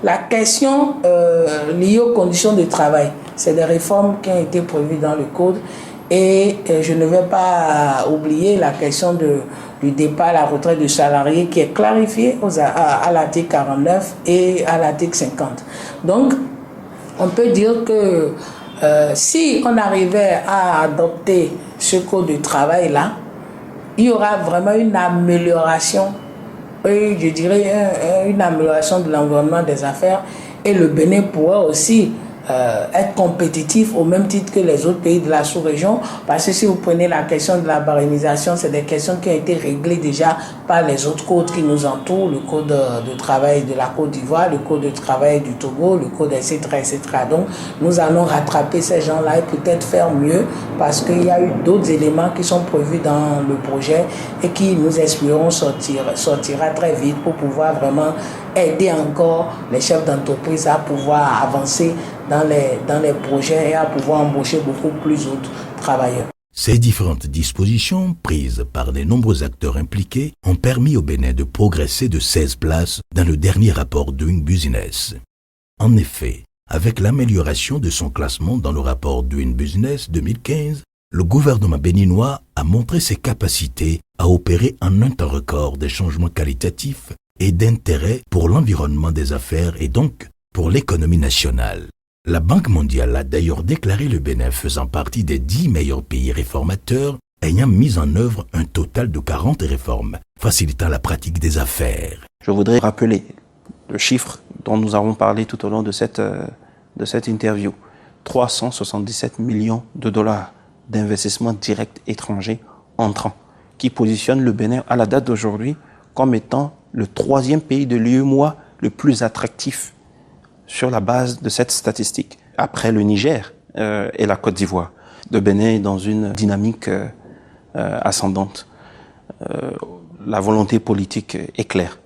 La question liée aux conditions de travail, c'est des réformes qui ont été prévues dans le code, et je ne vais pas oublier la question du départ à la retraite du salarié, qui est clarifiée à l'article 49 et à l'article 50. Donc, on peut dire que si on arrivait à adopter ce code de travail-là, il y aura vraiment une amélioration, et je dirais une amélioration de l'environnement des affaires, et le Bénin pourrait aussi être compétitif au même titre que les autres pays de la sous-région, parce que si vous prenez la question de la barémisation, c'est des questions qui ont été réglées déjà par les autres codes qui nous entourent, le code de travail de la Côte d'Ivoire, le code de travail du Togo, le code etc. etc. Donc nous allons rattraper ces gens-là et peut-être faire mieux, parce qu'il y a eu d'autres éléments qui sont prévus dans le projet et qui, nous espérons, sortira très vite pour pouvoir vraiment aider encore les chefs d'entreprise à pouvoir avancer dans les projets et à pouvoir embaucher beaucoup plus d'autres travailleurs. Ces différentes dispositions, prises par les nombreux acteurs impliqués, ont permis au Bénin de progresser de 16 places dans le dernier rapport Doing Business. En effet, avec l'amélioration de son classement dans le rapport Doing Business 2015, le gouvernement béninois a montré ses capacités à opérer en un temps record des changements qualitatifs et d'intérêt pour l'environnement des affaires et donc pour l'économie nationale. La Banque mondiale a d'ailleurs déclaré le Bénin faisant partie des 10 meilleurs pays réformateurs, ayant mis en œuvre un total de 40 réformes, facilitant la pratique des affaires. Je voudrais rappeler le chiffre dont nous avons parlé tout au long de cette interview. 377 millions de dollars d'investissements directs étrangers entrants, qui positionne le Bénin à la date d'aujourd'hui comme étant le 3e pays de l'UEMOA le plus attractif sur la base de cette statistique, après le Niger et la Côte d'Ivoire. Le Bénin est dans une dynamique ascendante. La volonté politique est claire.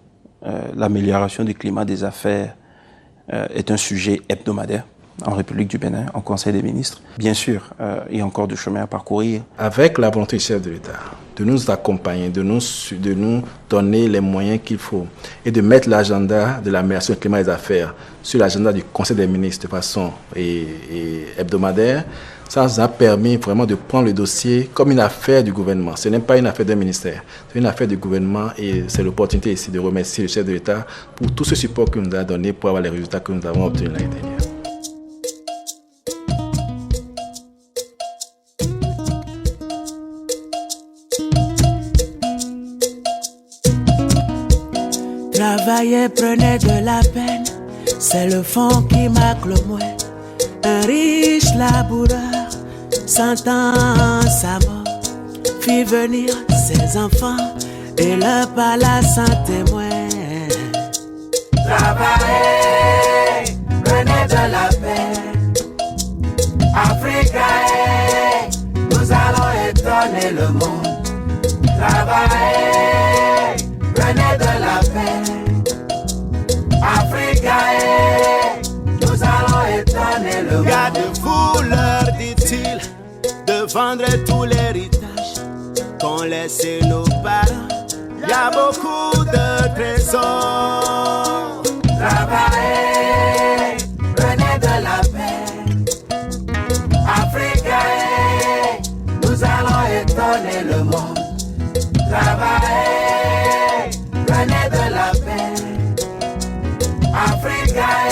L'amélioration du climat des affaires est un sujet hebdomadaire en République du Bénin, en Conseil des ministres. Bien sûr, il y a encore du chemin à parcourir. Avec la volonté du chef de l'État de nous accompagner, de nous donner les moyens qu'il faut et de mettre l'agenda de l'amélioration du climat des affaires sur l'agenda du Conseil des ministres de façon hebdomadaire, ça nous a permis vraiment de prendre le dossier comme une affaire du gouvernement. Ce n'est pas une affaire d'un ministère, c'est une affaire du gouvernement et c'est l'opportunité ici de remercier le chef de l'État pour tout ce support qu'il nous a donné pour avoir les résultats que nous avons obtenus l'année dernière. Travailler prenait de la peine, c'est le fond qui marque le moins. Un riche laboureur sentant sa mort fit venir ses enfants et leur parla sans témoin. Travailler prenait de la peine, Africain, nous allons étonner le monde. Travailler prenait de la peine, Africain, nous allons étonner le monde. Gardez-vous, leur dit-il, de vendre tout l'héritage qu'ont laissé nos parents. Y a beaucoup de trésors. Travaillez, prenez de la peine, Africain, nous allons étonner le monde. Travaillez, prenez de la peine, Africain,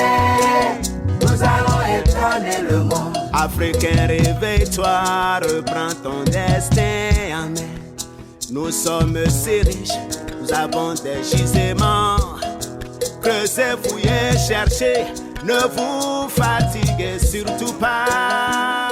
nous allons étonner le monde. Africain, réveille-toi, reprends ton destin en main. Nous sommes si riches, nous avons des gisements. Creusez, fouillez, cherchez, ne vous fatiguez surtout pas.